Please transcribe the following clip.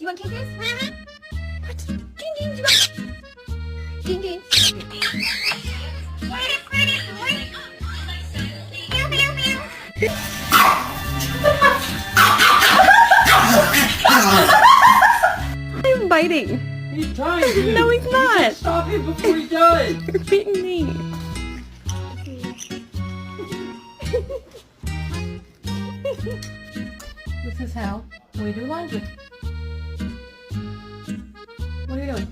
You want kisses? What? Ding ding. Do you want... Ding ding. I'm biting. He's trying to. No, he's not. You should stop him before he does. You're beating me. This is how we do laundry. What are you doing?